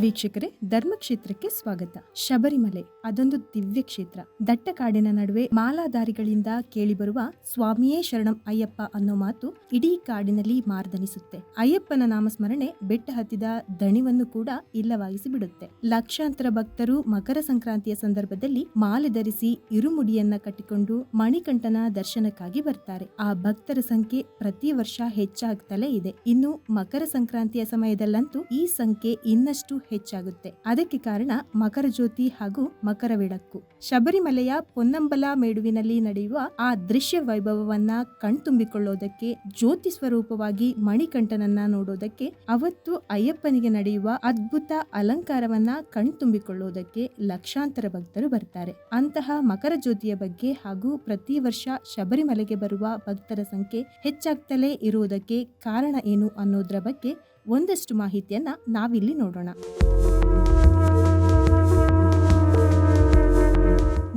ವೀಕ್ಷಕರೇ, ಧರ್ಮಕ್ಷೇತ್ರಕ್ಕೆ ಸ್ವಾಗತ. ಶಬರಿಮಲೆ ಅದೊಂದು ದಿವ್ಯ ಕ್ಷೇತ್ರ. ದಟ್ಟ ಕಾಡಿನ ನಡುವೆ ಮಾಲಾಧಾರಿಗಳಿಂದ ಕೇಳಿಬರುವ ಸ್ವಾಮಿಯೇ ಶರಣಂ ಅಯ್ಯಪ್ಪ ಅನ್ನೋ ಮಾತು ಇಡೀ ಕಾಡಿನಲ್ಲಿ ಮಾರ್ದನಿಸುತ್ತೆ. ಅಯ್ಯಪ್ಪನ ನಾಮಸ್ಮರಣೆ ಬೆಟ್ಟ ಹತ್ತಿದ ದಣಿವನ್ನು ಕೂಡ ಇಲ್ಲವಾಗಿಸಿ ಬಿಡುತ್ತೆ. ಲಕ್ಷಾಂತರ ಭಕ್ತರು ಮಕರ ಸಂಕ್ರಾಂತಿಯ ಸಂದರ್ಭದಲ್ಲಿ ಮಾಲೆ ಧರಿಸಿ ಇರುಮುಡಿಯನ್ನ ಕಟ್ಟಿಕೊಂಡು ಮಣಿಕಂಠನ ದರ್ಶನಕ್ಕಾಗಿ ಬರ್ತಾರೆ. ಆ ಭಕ್ತರ ಸಂಖ್ಯೆ ಪ್ರತಿ ವರ್ಷ ಹೆಚ್ಚಾಗ್ತಲೇ ಇದೆ. ಇನ್ನು ಮಕರ ಸಂಕ್ರಾಂತಿಯ ಸಮಯದಲ್ಲಂತೂ ಈ ಸಂಖ್ಯೆ ಇನ್ನಷ್ಟು ಹೆಚ್ಚಾಗುತ್ತೆ. ಅದಕ್ಕೆ ಕಾರಣ ಮಕರ ಜ್ಯೋತಿ ಹಾಗೂ ಮಕರ ಬೆಳಕು. ಶಬರಿಮಲೆಯ ಪೊನ್ನಂಬಲ ಮೇಡುವಿನಲ್ಲಿ ನಡೆಯುವ ಆ ದೃಶ್ಯ ವೈಭವವನ್ನ ಕಣ್ತುಂಬಿಕೊಳ್ಳೋದಕ್ಕೆ, ಜ್ಯೋತಿ ಸ್ವರೂಪವಾಗಿ ಮಣಿಕಂಠನನ್ನ ನೋಡೋದಕ್ಕೆ, ಅವತ್ತು ಅಯ್ಯಪ್ಪನಿಗೆ ನಡೆಯುವ ಅದ್ಭುತ ಅಲಂಕಾರವನ್ನ ಕಣ್ತುಂಬಿಕೊಳ್ಳೋದಕ್ಕೆ ಲಕ್ಷಾಂತರ ಭಕ್ತರು ಬರ್ತಾರೆ. ಅಂತಹ ಮಕರ ಜ್ಯೋತಿಯ ಬಗ್ಗೆ ಹಾಗೂ ಪ್ರತಿ ವರ್ಷ ಶಬರಿಮಲೆಗೆ ಬರುವ ಭಕ್ತರ ಸಂಖ್ಯೆ ಹೆಚ್ಚಾಗ್ತಲೇ ಇರುವುದಕ್ಕೆ ಕಾರಣ ಏನು ಅನ್ನೋದ್ರ ಬಗ್ಗೆ ಒಂದಷ್ಟು ಮಾಹಿತಿಯನ್ನ ನಾವಿಲ್ಲಿ ನೋಡೋಣ.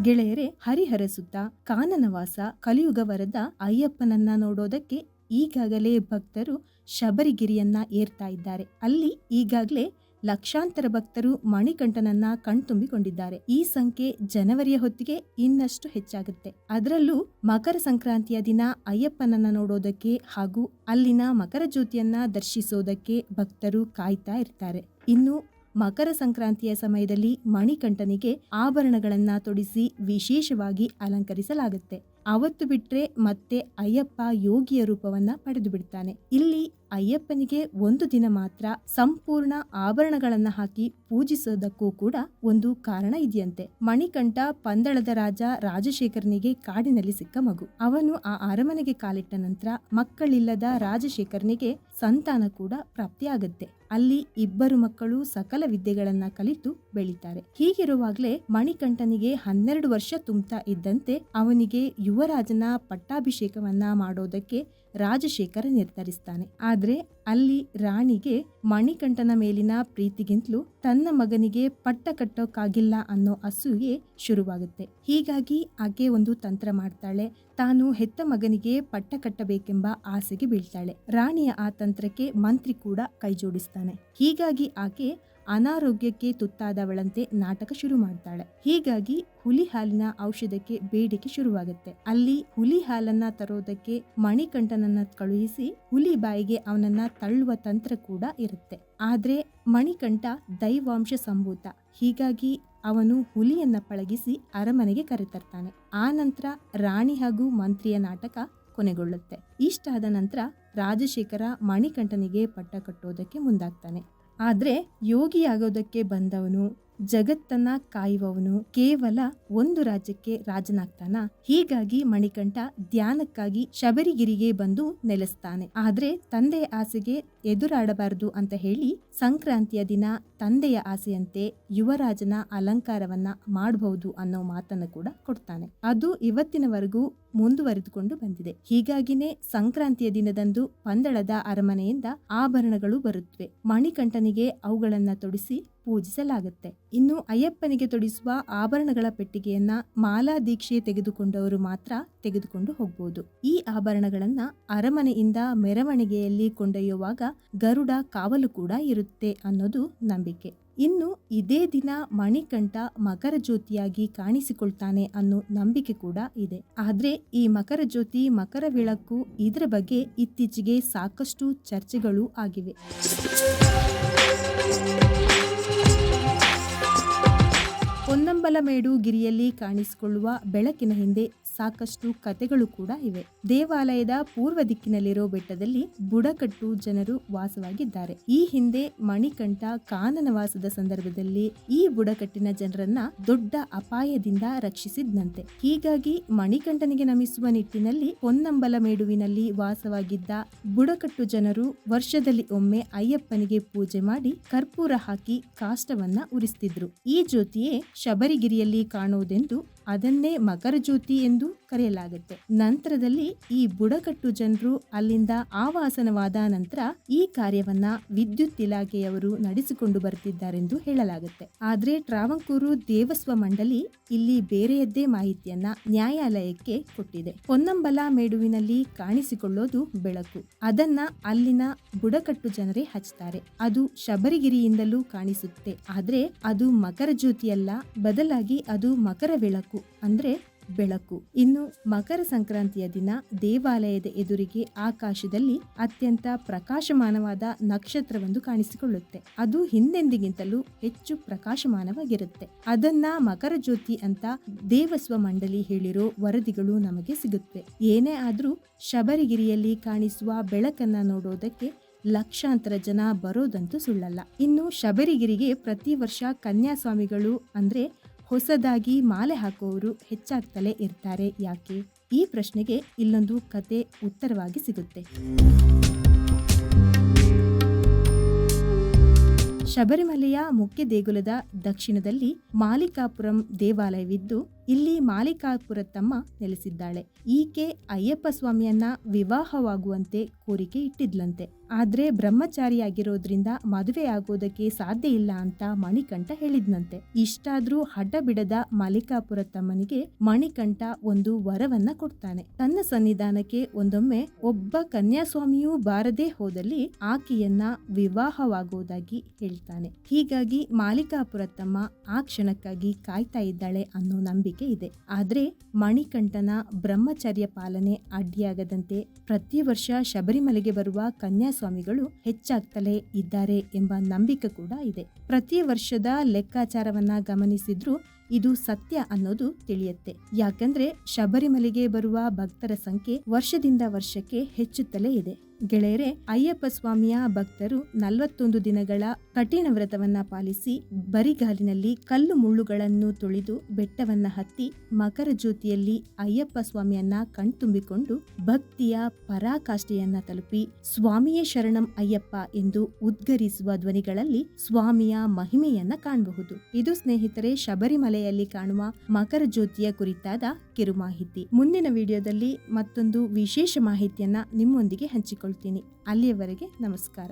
ಗೆಳೆಯರೇ, ಹರಿಹರ ಸುತ್ತ ಕಾನನವಾಸ ಕಲಿಯುಗ ವರದ ಅಯ್ಯಪ್ಪನನ್ನ ನೋಡೋದಕ್ಕೆ ಈಗಾಗಲೇ ಭಕ್ತರು ಶಬರಿಗಿರಿಯನ್ನ ಏರ್ತಾ ಇದ್ದಾರೆ. ಅಲ್ಲಿ ಈಗಾಗಲೇ ಲಕ್ಷಾಂತರ ಭಕ್ತರು ಮಣಿಕಂಠನನ್ನ ಕಣ್ತುಂಬಿಕೊಂಡಿದ್ದಾರೆ. ಈ ಸಂಖ್ಯೆ ಜನವರಿಯ ಹೊತ್ತಿಗೆ ಇನ್ನಷ್ಟು ಹೆಚ್ಚಾಗುತ್ತೆ. ಅದರಲ್ಲೂ ಮಕರ ಸಂಕ್ರಾಂತಿಯ ದಿನ ಅಯ್ಯಪ್ಪನನ್ನ ನೋಡೋದಕ್ಕೆ ಹಾಗೂ ಅಲ್ಲಿನ ಮಕರ ಜ್ಯೋತಿಯನ್ನ ದರ್ಶಿಸೋದಕ್ಕೆ ಭಕ್ತರು ಕಾಯ್ತಾ ಇರ್ತಾರೆ. ಇನ್ನು ಮಕರ ಸಂಕ್ರಾಂತಿಯ ಸಮಯದಲ್ಲಿ ಮಣಿಕಂಠನಿಗೆ ಆಭರಣಗಳನ್ನ ತೊಡಿಸಿ ವಿಶೇಷವಾಗಿ ಅಲಂಕರಿಸಲಾಗುತ್ತೆ. ಅವತ್ತು ಬಿಟ್ರೆ ಮತ್ತೆ ಅಯ್ಯಪ್ಪ ಯೋಗಿಯ ರೂಪವನ್ನ ಪಡೆದು ಬಿಡ್ತಾನೆ. ಇಲ್ಲಿ ಅಯ್ಯಪ್ಪನಿಗೆ ಒಂದು ದಿನ ಮಾತ್ರ ಸಂಪೂರ್ಣ ಆಭರಣಗಳನ್ನ ಹಾಕಿ ಪೂಜಿಸೋದಕ್ಕೂ ಕೂಡ ಒಂದು ಕಾರಣ ಇದೆಯಂತೆ. ಮಣಿಕಂಠ ಪಂದಳದ ರಾಜ ರಾಜಶೇಖರನಿಗೆ ಕಾಡಿನಲ್ಲಿ ಸಿಕ್ಕ ಮಗು. ಅವನು ಆ ಅರಮನೆಗೆ ಕಾಲಿಟ್ಟ ನಂತರ ಮಕ್ಕಳಿಲ್ಲದ ರಾಜಶೇಖರನಿಗೆ ಸಂತಾನ ಕೂಡ ಪ್ರಾಪ್ತಿಯಾಗತ್ತೆ. ಅಲ್ಲಿ ಇಬ್ಬರು ಮಕ್ಕಳು ಸಕಲ ವಿದ್ಯೆಗಳನ್ನ ಕಲಿತು ಬೆಳೀತಾರೆ. ಹೀಗಿರುವಾಗಲೇ ಮಣಿಕಂಠನಿಗೆ 12 ವರ್ಷ ತುಂಬುತ್ತಾ ಇದ್ದಂತೆ ಅವನಿಗೆ ಯುವರಾಜನ ಪಟ್ಟಾಭಿಷೇಕವನ್ನ ಮಾಡೋದಕ್ಕೆ ರಾಜಶೇಖರ ನಿರ್ಧರಿಸ್ತಾನೆ. ಆದ್ರೆ ಅಲ್ಲಿ ರಾಣಿಗೆ ಮಣಿಕಂಠನ ಮೇಲಿನ ಪ್ರೀತಿಗಿಂತಲೂ ತನ್ನ ಮಗನಿಗೆ ಪಟ್ಟ ಕಟ್ಟೋಕ್ಕಾಗಿಲ್ಲ ಅನ್ನೋ ಅಸೂಯೆ ಶುರುವಾಗುತ್ತೆ. ಹೀಗಾಗಿ ಆಕೆ ಒಂದು ತಂತ್ರ ಮಾಡ್ತಾಳೆ. ತಾನು ಹೆತ್ತ ಮಗನಿಗೆ ಪಟ್ಟ ಕಟ್ಟಬೇಕೆಂಬ ಆಸೆಗೆ ಬೀಳ್ತಾಳೆ. ರಾಣಿಯ ಆ ತಂತ್ರಕ್ಕೆ ಮಂತ್ರಿ ಕೂಡ ಕೈ ಜೋಡಿಸ್ತಾನೆ. ಹೀಗಾಗಿ ಆಕೆ ಅನಾರೋಗ್ಯಕ್ಕೆ ತುತ್ತಾದವಳಂತೆ ನಾಟಕ ಶುರು ಮಾಡ್ತಾಳೆ. ಹೀಗಾಗಿ ಹುಲಿ ಹಾಲಿನ ಔಷಧಕ್ಕೆ ಬೇಡಿಕೆ ಶುರುವಾಗುತ್ತೆ. ಅಲ್ಲಿ ಹುಲಿ ಹಾಲನ್ನ ತರೋದಕ್ಕೆ ಮಣಿಕಂಠನನ್ನ ಕಳುಹಿಸಿ ಹುಲಿ ಬಾಯಿಗೆ ಅವನನ್ನ ತಳ್ಳುವ ತಂತ್ರ ಕೂಡ ಇರುತ್ತೆ. ಆದ್ರೆ ಮಣಿಕಂಠ ದೈವಾಂಶ ಸಂಭೂತ. ಹೀಗಾಗಿ ಅವನು ಹುಲಿಯನ್ನ ಪಳಗಿಸಿ ಅರಮನೆಗೆ ಕರೆತರ್ತಾನೆ. ಆ ನಂತರ ರಾಣಿ ಹಾಗೂ ಮಂತ್ರಿಯ ನಾಟಕ ಕೊನೆಗೊಳ್ಳುತ್ತೆ. ಇಷ್ಟಾದ ನಂತರ ರಾಜಶೇಖರ ಮಣಿಕಂಠನಿಗೆ ಪಟ್ಟ ಕಟ್ಟೋದಕ್ಕೆ ಮುಂದಾಗ್ತಾನೆ. ಆದ್ರೆ ಯೋಗಿಯಾಗೋದಕ್ಕೆ ಬಂದವನು, ಜಗತ್ತನ್ನ ಕಾಯುವವನು ಕೇವಲ ಒಂದು ರಾಜ್ಯಕ್ಕೆ ರಾಜನಾಗ್ತಾನ. ಹೀಗಾಗಿ ಮಣಿಕಂಠ ಧ್ಯಾನಕ್ಕಾಗಿ ಶಬರಿಗಿರಿಗೆ ಬಂದು ನೆಲೆಸ್ತಾನೆ. ಆದ್ರೆ ತಂದೆಯ ಆಸೆಗೆ ಎದುರಾಡಬಾರದು ಅಂತ ಹೇಳಿ ಸಂಕ್ರಾಂತಿಯ ದಿನ ತಂದೆಯ ಆಸೆಯಂತೆ ಯುವರಾಜನ ಅಲಂಕಾರವನ್ನ ಮಾಡಬಹುದು ಅನ್ನೋ ಮಾತನ್ನು ಕೂಡ ಕೊಡ್ತಾನೆ. ಅದು ಇವತ್ತಿನವರೆಗೂ ಮುಂದುವರೆದುಕೊಂಡು ಬಂದಿದೆ. ಹೀಗಾಗಿನೇ ಸಂಕ್ರಾಂತಿಯ ದಿನದಂದು ಪಂದಳದ ಅರಮನೆಯಿಂದ ಆಭರಣಗಳು ಬರುತ್ತವೆ. ಮಣಿಕಂಠನಿಗೆ ಅವುಗಳನ್ನ ತೊಡಿಸಿ ಪೂಜಿಸಲಾಗುತ್ತೆ. ಇನ್ನು ಅಯ್ಯಪ್ಪನಿಗೆ ತೊಡಿಸುವ ಆಭರಣಗಳ ಪೆಟ್ಟಿಗೆಯನ್ನ ಮಾಲಾ ದೀಕ್ಷೆ ತೆಗೆದುಕೊಂಡವರು ಮಾತ್ರ ತೆಗೆದುಕೊಂಡು ಹೋಗಬಹುದು. ಈ ಆಭರಣಗಳನ್ನ ಅರಮನೆಯಿಂದ ಮೆರವಣಿಗೆಯಲ್ಲಿ ಕೊಂಡೊಯ್ಯುವಾಗ ಗರುಡ ಕಾವಲು ಕೂಡ ಇರುತ್ತೆ ಅನ್ನೋದು ನಂಬಿಕೆ. ಇನ್ನು ಇದೇ ದಿನ ಮಣಿಕಂಠ ಮಕರ ಜ್ಯೋತಿಯಾಗಿ ಕಾಣಿಸಿಕೊಳ್ತಾನೆ ಅನ್ನೋ ನಂಬಿಕೆ ಕೂಡ ಇದೆ. ಆದ್ರೆ ಈ ಮಕರ ಜ್ಯೋತಿ, ಮಕರ ಬೆಳಕು ಇದರ ಬಗ್ಗೆ ಇತ್ತೀಚೆಗೆ ಸಾಕಷ್ಟು ಚರ್ಚೆಗಳು ಆಗಿವೆ. ಪೊನ್ನಂಬಲಮೇಡು ಗಿರಿಯಲ್ಲಿ ಕಾಣಿಸಿಕೊಳ್ಳುವ ಬೆಳಕಿನ ಹಿಂದೆ ಸಾಕಷ್ಟು ಕಥೆಗಳು ಕೂಡ ಇವೆ. ದೇವಾಲಯದ ಪೂರ್ವ ದಿಕ್ಕಿನಲ್ಲಿರೋ ಬೆಟ್ಟದಲ್ಲಿ ಬುಡಕಟ್ಟು ಜನರು ವಾಸವಾಗಿದ್ದಾರೆ. ಈ ಹಿಂದೆ ಮಣಿಕಂಠ ಕಾನನವಾಸದ ಸಂದರ್ಭದಲ್ಲಿ ಈ ಬುಡಕಟ್ಟಿನ ಜನರನ್ನ ದೊಡ್ಡ ಅಪಾಯದಿಂದ ರಕ್ಷಿಸಿದ್ನಂತೆ. ಹೀಗಾಗಿ ಮಣಿಕಂಠನಿಗೆ ನಮಿಸುವ ನಿಟ್ಟಿನಲ್ಲಿ ಪೊನ್ನಂಬಲಮೇಡುವಿನಲ್ಲಿ ವಾಸವಾಗಿದ್ದ ಬುಡಕಟ್ಟು ಜನರು ವರ್ಷದಲ್ಲಿ ಒಮ್ಮೆ ಅಯ್ಯಪ್ಪನಿಗೆ ಪೂಜೆ ಮಾಡಿ ಕರ್ಪೂರ ಹಾಕಿ ಕಾಷ್ಟವನ್ನ ಉರಿಸ್ತಿದ್ರು. ಈ ಜ್ಯೋತಿಯೇ ಶಬರಿಗಿರಿಯಲ್ಲಿ ಕಾಣುವುದೆಂದು ಅದನ್ನೇ ಮಕರ ಜ್ಯೋತಿ ಎಂದು ಕರೆಯಲಾಗುತ್ತೆ. ನಂತರದಲ್ಲಿ ಈ ಬುಡಕಟ್ಟು ಜನರು ಅಲ್ಲಿಂದ ಆವಾಸನವಾದ ನಂತರ ಈ ಕಾರ್ಯವನ್ನ ವಿದ್ಯುತ್ ಇಲಾಖೆಯವರು ನಡೆಸಿಕೊಂಡು ಬರ್ತಿದ್ದಾರೆಂದು ಹೇಳಲಾಗುತ್ತೆ. ಆದ್ರೆ ಟ್ರಾವಂಕೂರು ದೇವಸ್ವ ಮಂಡಳಿ ಇಲ್ಲಿ ಬೇರೆಯದ್ದೇ ಮಾಹಿತಿಯನ್ನ ನ್ಯಾಯಾಲಯಕ್ಕೆ ಕೊಟ್ಟಿದೆ. ಪೊನ್ನಂಬಲ ಮೇಡುವಿನಲ್ಲಿ ಕಾಣಿಸಿಕೊಳ್ಳೋದು ಬೆಳಕು. ಅದನ್ನ ಅಲ್ಲಿನ ಬುಡಕಟ್ಟು ಜನರೇ ಹಚ್ತಾರೆ. ಅದು ಶಬರಿಗಿರಿಯಿಂದಲೂ ಕಾಣಿಸುತ್ತೆ. ಆದ್ರೆ ಅದು ಮಕರ ಜ್ಯೋತಿಯಲ್ಲ, ಬದಲಾಗಿ ಅದು ಮಕರ ಬೆಳಕು ಅಂದ್ರೆ ಬೆಳಕು. ಇನ್ನು ಮಕರ ಸಂಕ್ರಾಂತಿಯ ದಿನ ದೇವಾಲಯದ ಎದುರಿಗೆ ಆಕಾಶದಲ್ಲಿ ಅತ್ಯಂತ ಪ್ರಕಾಶಮಾನವಾದ ನಕ್ಷತ್ರವೊಂದು ಕಾಣಿಸಿಕೊಳ್ಳುತ್ತೆ. ಅದು ಹಿಂದೆಂದಿಗಿಂತಲೂ ಹೆಚ್ಚು ಪ್ರಕಾಶಮಾನವಾಗಿರುತ್ತೆ. ಅದನ್ನ ಮಕರ ಜ್ಯೋತಿ ಅಂತ ದೇವಸ್ವ ಮಂಡಳಿ ಹೇಳಿರೋ ವರದಿಗಳು ನಮಗೆ ಸಿಗುತ್ತೆ. ಏನೇ ಆದ್ರೂ ಶಬರಿಗಿರಿಯಲ್ಲಿ ಕಾಣಿಸುವ ಬೆಳಕನ್ನ ನೋಡೋದಕ್ಕೆ ಲಕ್ಷಾಂತರ ಜನ ಬರೋದಂತೂ ಸುಳ್ಳಲ್ಲ. ಇನ್ನು ಶಬರಿಗಿರಿಗೆ ಪ್ರತಿ ವರ್ಷ ಕನ್ಯಾಸ್ವಾಮಿಗಳು ಅಂದ್ರೆ ಹೊಸದಾಗಿ ಮಾಲೆ ಹಾಕುವವರು ಹೆಚ್ಚಾಗ್ತಲೇ ಇರ್ತಾರೆ. ಯಾಕೆ? ಈ ಪ್ರಶ್ನೆಗೆ ಇಲ್ಲೊಂದು ಕತೆ ಉತ್ತರವಾಗಿ ಸಿಗುತ್ತೆ. ಶಬರಿಮಲೆಯ ಮುಖ್ಯ ದೇಗುಲದ ದಕ್ಷಿಣದಲ್ಲಿ ಮಾಲಿಕಾಪುರಂ ದೇವಾಲಯವಿದ್ದು ಇಲ್ಲಿ ಮಾಲಿಕಾಪುರತಮ್ಮ ನೆಲೆಸಿದ್ದಾಳೆ. ಈಕೆ ಅಯ್ಯಪ್ಪ ಸ್ವಾಮಿಯನ್ನ ವಿವಾಹವಾಗುವಂತೆ ಕೋರಿಕೆ ಇಟ್ಟಿದ್ಲಂತೆ. ಆದ್ರೆ ಬ್ರಹ್ಮಚಾರಿಯಾಗಿರೋದ್ರಿಂದ ಮದುವೆ ಆಗೋದಕ್ಕೆ ಸಾಧ್ಯ ಇಲ್ಲ ಅಂತ ಮಣಿಕಂಠ ಹೇಳಿದ್ನಂತೆ. ಇಷ್ಟಾದ್ರೂ ಹಠ ಬಿಡದ ಮಾಲಿಕಾಪುರತಮ್ಮನಿಗೆ ಮಣಿಕಂಠ ಒಂದು ವರವನ್ನ ಕೊಡ್ತಾನೆ. ತನ್ನ ಸನ್ನಿಧಾನಕ್ಕೆ ಒಂದೊಮ್ಮೆ ಒಬ್ಬ ಕನ್ಯಾಸ್ವಾಮಿಯೂ ಬಾರದೇ ಹೋದಲ್ಲಿ ಆಕೆಯನ್ನ ವಿವಾಹವಾಗುವುದಾಗಿ ಹೇಳ್ತಾನೆ. ಹೀಗಾಗಿ ಮಾಲಿಕಾಪುರತಮ್ಮ ಆ ಕ್ಷಣಕ್ಕಾಗಿ ಕಾಯ್ತಾ ಇದ್ದಾಳೆ ಅನ್ನೋ ನಂಬಿಕೆ ಇದೆ. ಆದ್ರೆ ಮಣಿಕಂಠನ ಬ್ರಹ್ಮಚರ್ಯ ಪಾಲನೆ ಅಡ್ಡಿಯಾಗದಂತೆ ಪ್ರತಿ ವರ್ಷ ಶಬರಿಮಲೆಗೆ ಬರುವ ಕನ್ಯಾಸ್ವಾಮಿಗಳು ಹೆಚ್ಚಾಗ್ತಲೇ ಇದ್ದಾರೆ ಎಂಬ ನಂಬಿಕೆ ಕೂಡ ಇದೆ. ಪ್ರತಿ ವರ್ಷದ ಲೆಕ್ಕಾಚಾರವನ್ನ ಗಮನಿಸಿದ್ರೂ ಇದು ಸತ್ಯ ಅನ್ನೋದು ತಿಳಿಯುತ್ತೆ. ಯಾಕಂದ್ರೆ ಶಬರಿಮಲೆಗೆ ಬರುವ ಭಕ್ತರ ಸಂಖ್ಯೆ ವರ್ಷದಿಂದ ವರ್ಷಕ್ಕೆ ಹೆಚ್ಚುತ್ತಲೇ ಇದೆ. ಗೆಳೆಯರೆ, ಅಯ್ಯಪ್ಪ ಸ್ವಾಮಿಯ ಭಕ್ತರು 41 ದಿನಗಳ ಕಠಿಣ ವ್ರತವನ್ನ ಪಾಲಿಸಿ ಬರಿಗಾಲಿನಲ್ಲಿ ಕಲ್ಲು ಮುಳ್ಳುಗಳನ್ನು ತುಳಿದು ಬೆಟ್ಟವನ್ನ ಹತ್ತಿ ಮಕರ ಜ್ಯೋತಿಯಲ್ಲಿ ಅಯ್ಯಪ್ಪ ಸ್ವಾಮಿಯನ್ನ ಕಣ್ತುಂಬಿಕೊಂಡು ಭಕ್ತಿಯ ಪರಾಕಾಷ್ಠೆಯನ್ನ ತಲುಪಿ ಸ್ವಾಮಿಯೇ ಶರಣಂ ಅಯ್ಯಪ್ಪ ಎಂದು ಉದ್ಗರಿಸುವ ಧ್ವನಿಗಳಲ್ಲಿ ಸ್ವಾಮಿಯ ಮಹಿಮೆಯನ್ನ ಕಾಣಬಹುದು. ಇದು ಸ್ನೇಹಿತರೆ ಶಬರಿಮಲೆಯಲ್ಲಿ ಕಾಣುವ ಮಕರ ಜ್ಯೋತಿಯ ಕುರಿತಾದ ಕಿರು ಮಾಹಿತಿ. ಮುಂದಿನ ವಿಡಿಯೋದಲ್ಲಿ ಮತ್ತೊಂದು ವಿಶೇಷ ಮಾಹಿತಿಯನ್ನ ನಿಮ್ಮೊಂದಿಗೆ ಹಂಚಿಕೊಳ್ಳುತ್ತೇನೆ. ಅಲ್ಲಿಯವರೆಗೆ ನಮಸ್ಕಾರ.